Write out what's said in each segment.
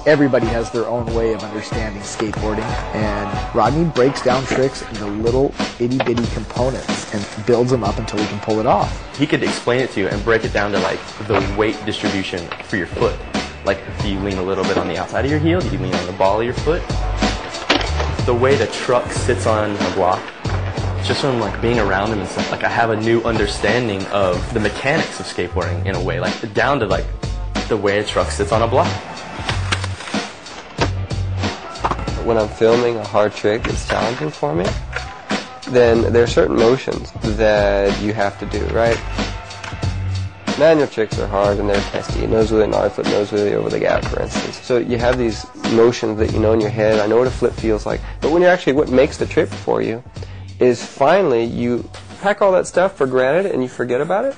Everybody has their own way of understanding skateboarding, and Rodney breaks down tricks into little itty-bitty components and builds them up until he can pull it off. He could explain it to you and break it down to like the weight distribution for your foot. Like, do you lean a little bit on the outside of your heel? Do you lean on the ball of your foot? The way the truck sits on the block, just from like being around him and stuff, like I have a new understanding of the mechanics of skateboarding in a way, like down to like the way a truck sits on a block. When I'm filming a hard trick that's challenging for me, then there are certain motions that you have to do, right? Manual tricks are hard and they're testy. Nose wheelie, nod flip, nose wheelie over the gap, for instance. So you have these motions that you know in your head. I know what a flip feels like. But when you're actually, what makes the trick for you is finally you pack all that stuff for granted and you forget about it.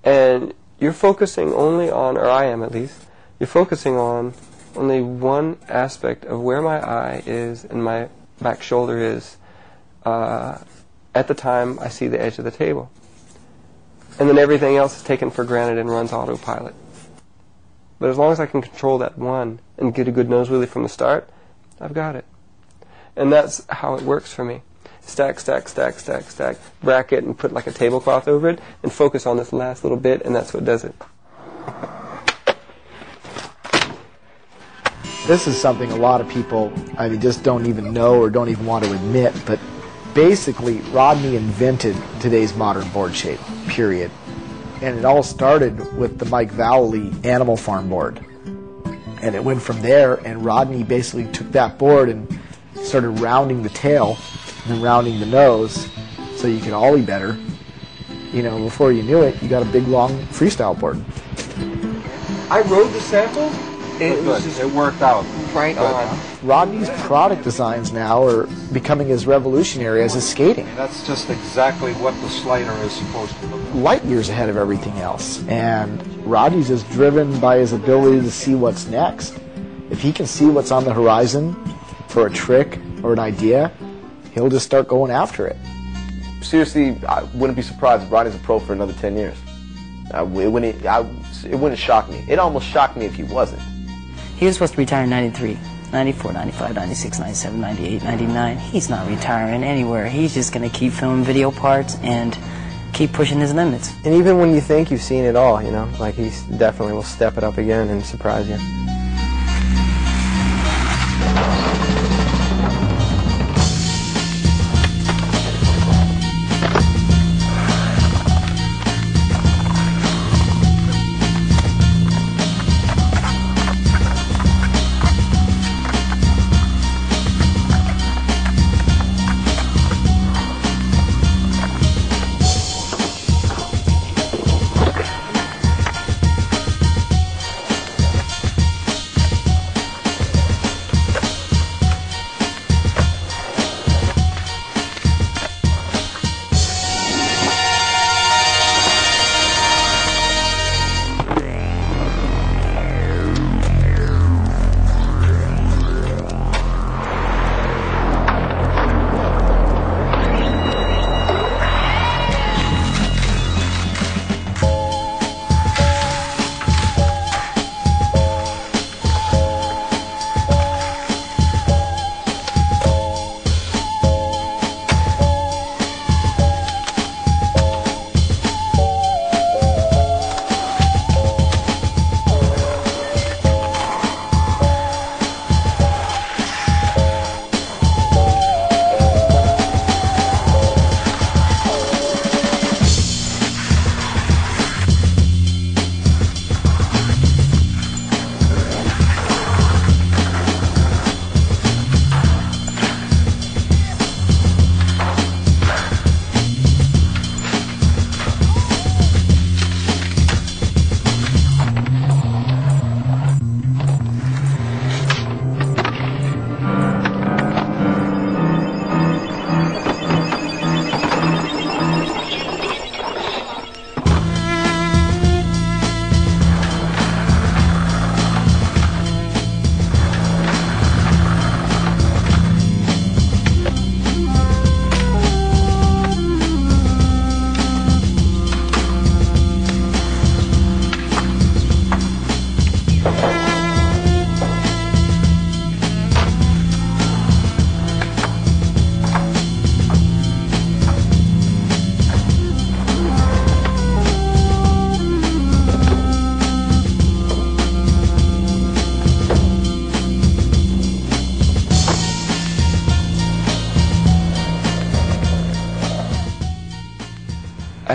And you're focusing only on, or I am at least, you're focusing on only one aspect of where my eye is and my back shoulder is at the time I see the edge of the table. And then everything else is taken for granted and runs autopilot. But as long as I can control that one and get a good nose wheelie from the start, I've got it. And that's how it works for me. Stack, stack, stack, stack, stack, bracket and put like a tablecloth over it and focus on this last little bit, and that's what does it. This is something a lot of people, just don't even know or don't even want to admit, but basically Rodney invented today's modern board shape, period. And it all started with the Mike Vallely Animal Farm board. And it went from there, and Rodney basically took that board and started rounding the tail and then rounding the nose so you could ollie better. You know, before you knew it, you got a big, long freestyle board. I rode the sample. It worked out. Right on. Rodney's product designs now are becoming as revolutionary as his skating. That's just exactly what the slider is supposed to look like. Light years ahead of everything else. And Rodney's is driven by his ability to see what's next. If he can see what's on the horizon for a trick or an idea, he'll just start going after it. Seriously, I wouldn't be surprised if Rodney's a pro for another 10 years. It wouldn't shock me. It almost shocked me if he wasn't. He was supposed to retire in 93, 94, 95, 96, 97, 98, 99. He's not retiring anywhere. He's just going to keep filming video parts and keep pushing his limits. And even when you think you've seen it all, you know, like he definitely will step it up again and surprise you.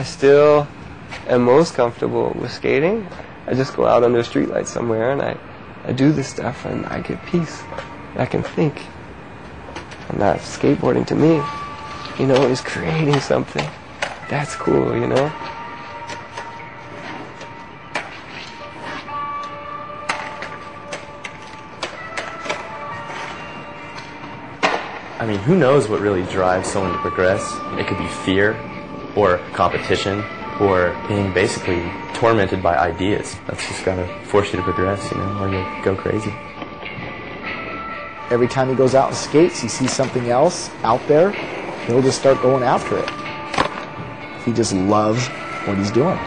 still am most comfortable with skating, I just go out under a streetlight somewhere and I do this stuff and I get peace. I can think. And that skateboarding to me, you know, is creating something. That's cool, you know? I mean, who knows what really drives someone to progress? It could be fear, or competition, or being basically tormented by ideas. That's just gotta force you to progress, you know, or you'll go crazy. Every time he goes out and skates, he sees something else out there, he'll just start going after it. He just loves what he's doing.